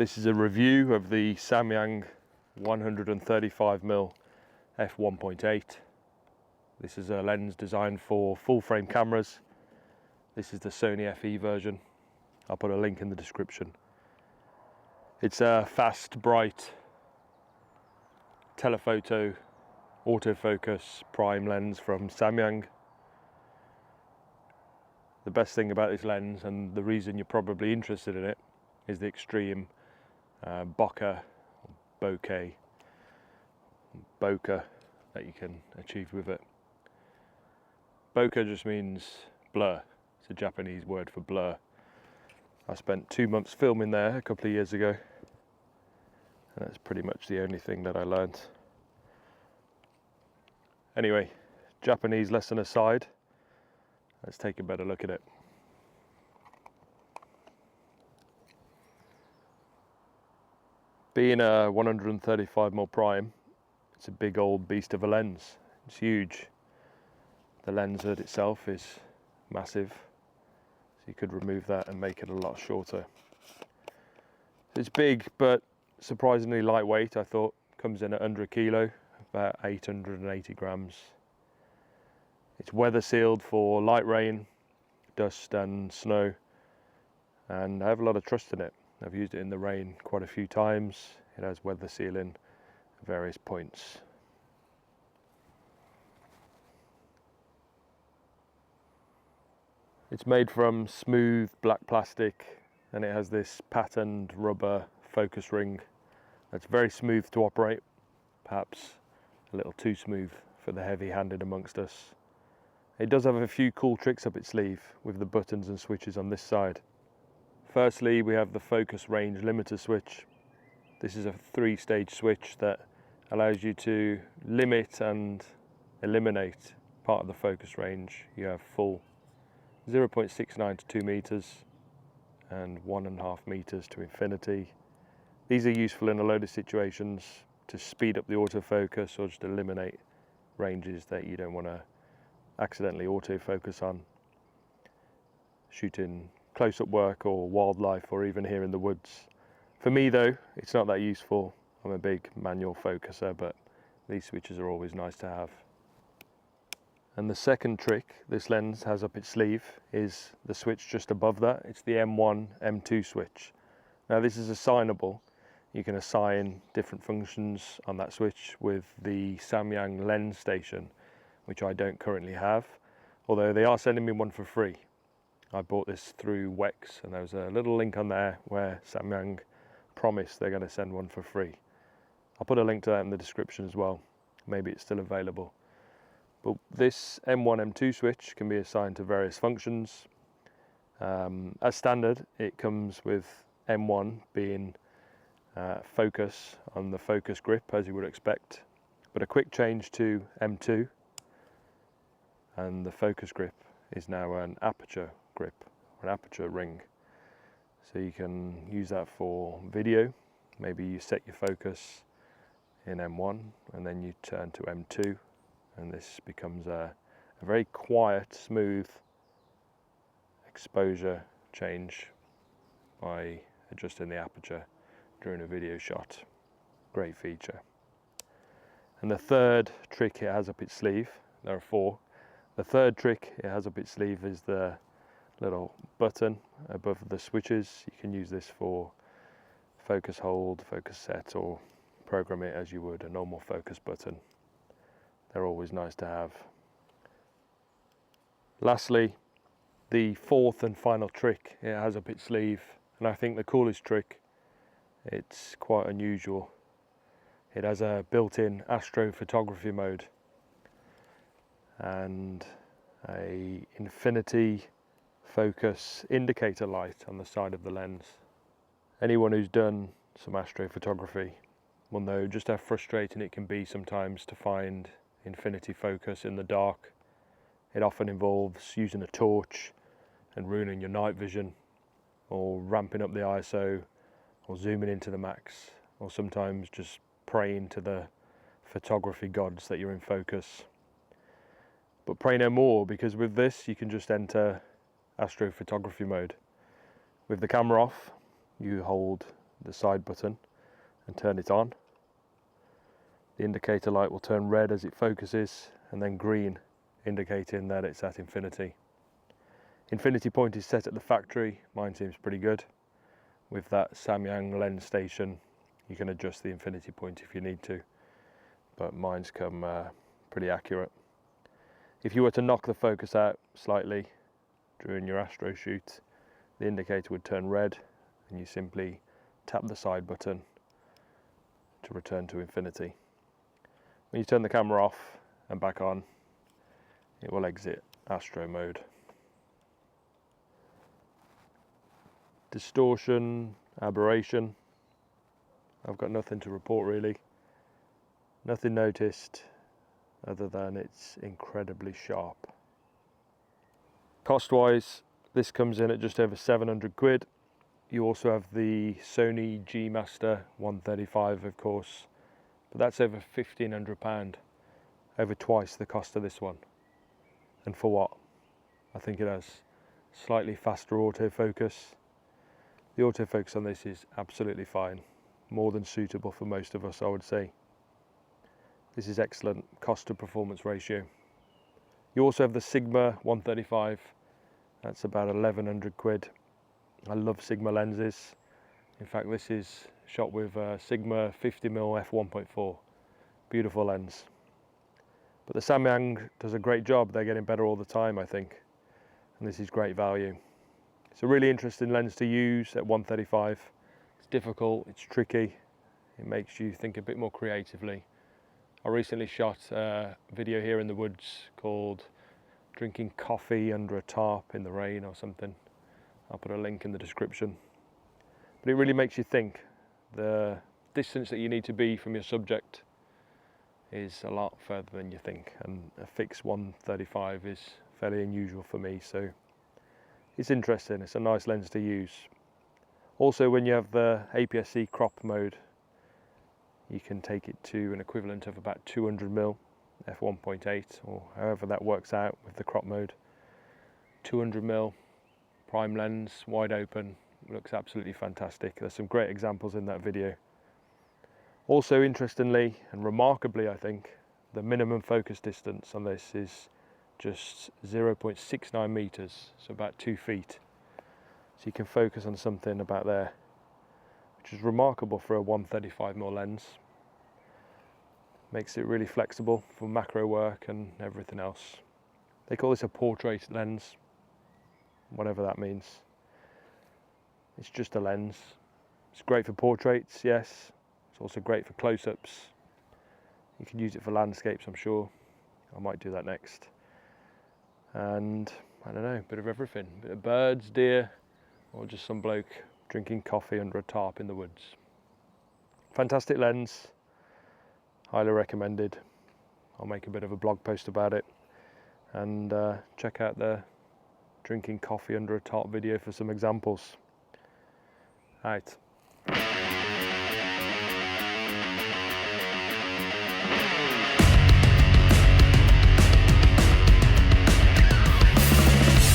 This is a review of the Samyang 135mm f1.8. This is a lens designed for full frame cameras. This is the Sony FE version. I'll put a link in the description. It's a fast, bright telephoto autofocus prime lens from Samyang. The best thing about this lens, and the reason you're probably interested in it, is the extreme bokeh that you can achieve with it. Bokeh just means blur. It's a Japanese word for blur. I spent 2 months filming there a couple of years ago, and that's pretty much the only thing that I learned. Anyway, Japanese lesson aside, let's take a better look at it. Being a 135mm prime, it's a big old beast of a lens. It's huge. The lens hood itself is massive, so you could remove that and make it a lot shorter. It's big but surprisingly lightweight, I thought. Comes in at under a kilo, about 880 grams. It's weather sealed for light rain, dust and snow, and I have a lot of trust in it. I've used it in the rain quite a few times. It has weather sealing at various points. It's made from smooth black plastic, and it has this patterned rubber focus ring that's very smooth to operate, perhaps a little too smooth for the heavy-handed amongst us. It does have a few cool tricks up its sleeve with the buttons and switches on this side. Firstly, we have the focus range limiter switch. This is a 3-stage switch that allows you to limit and eliminate part of the focus range. You have full 0.69 to 2 meters and 1.5 meters to infinity. These are useful in a load of situations to speed up the autofocus or just eliminate ranges that you don't want to accidentally autofocus on. Shooting close-up work or wildlife, or even here in the woods. For me though, it's not that useful. I'm a big manual focuser, but these switches are always nice to have. And the second trick this lens has up its sleeve is the switch just above that. It's the M1, M2 switch. Now this is assignable. You can assign different functions on that switch with the Samyang lens station, which I don't currently have, although they are sending me one for free. I bought this through Wex, and there was a little link on there where Samyang promised they're going to send one for free. I'll put a link to that in the description as well. Maybe it's still available. But this M1, M2 switch can be assigned to various functions. As standard, it comes with M1 being focus on the focus grip, as you would expect, but a quick change to M2 and the focus grip is now an aperture grip, or an aperture ring. So you can use that for video. Maybe you set your focus in M1 and then you turn to M2, and this becomes a very quiet, smooth exposure change by adjusting the aperture during a video shot. Great feature. And the third trick it has up its sleeve, there are 4. The third trick it has up its sleeve is the little button above the switches. You can use this for focus hold, focus set, or program it as you would a normal focus button. They're always nice to have. Lastly, the fourth and final trick it has up its sleeve, and I think the coolest trick, it's quite unusual. It has a built-in astrophotography mode and a infinity focus indicator light on the side of the lens. Anyone who's done some astrophotography will know just how frustrating it can be sometimes to find infinity focus in the dark. It often involves using a torch and ruining your night vision, or ramping up the ISO, or zooming into the max, or sometimes just praying to the photography gods that you're in focus. But pray no more, because with this you can just enter astrophotography mode. With the camera off, you hold the side button and turn it on. The indicator light will turn red as it focuses, and then green, indicating that it's at infinity. Infinity point is set at the factory. Mine seems pretty good. With that Samyang lens station, you can adjust the infinity point if you need to, but mine's come pretty accurate. If you were to knock the focus out slightly during your astro shoot, the indicator would turn red, and you simply tap the side button to return to infinity. When you turn the camera off and back on, it will exit astro mode. Distortion, aberration, I've got nothing to report really. Nothing noticed other than it's incredibly sharp. Cost wise, this comes in at just over 700 quid. You also have the Sony G Master 135 of course, but that's over £1,500, over twice the cost of this one. And for what? I think it has slightly faster autofocus. The autofocus on this is absolutely fine, more than suitable for most of us, I would say. This is excellent cost to performance ratio. You also have the Sigma 135, that's about 1100 quid. I love Sigma lenses. In fact, this is shot with Sigma 50mm f1.8. Beautiful lens. But the Samyang does a great job. They're getting better all the time, I think. And this is great value. It's a really interesting lens to use at 135. It's difficult, it's tricky. It makes you think a bit more creatively. I recently shot a video here in the woods called Drinking Coffee Under a Tarp in the Rain or something. I'll put a link in the description. But it really makes you think. The distance that you need to be from your subject is a lot further than you think, and a fixed 135 is fairly unusual for me, so it's interesting. It's a nice lens to use. Also, when you have the APS-C crop mode, you can take it to an equivalent of about 200mm f1.8, or however that works out with the crop mode. 200mm prime lens, wide open, looks absolutely fantastic. There's some great examples in that video. Also, interestingly and remarkably, I think, the minimum focus distance on this is just 0.69 meters, so about 2 feet. So you can focus on something about there, which is remarkable for a 135mm lens. Makes it really flexible for macro work and everything else. They call this a portrait lens, whatever that means. It's just a lens. It's great for portraits, yes. It's also great for close-ups. You can use it for landscapes, I'm sure. I might do that next. And I don't know, a bit of everything. A bit of birds, deer, or just some bloke drinking coffee under a tarp in the woods. Fantastic lens, highly recommended. I'll make a bit of a blog post about it, and check out the drinking coffee under a tarp video for some examples. Right.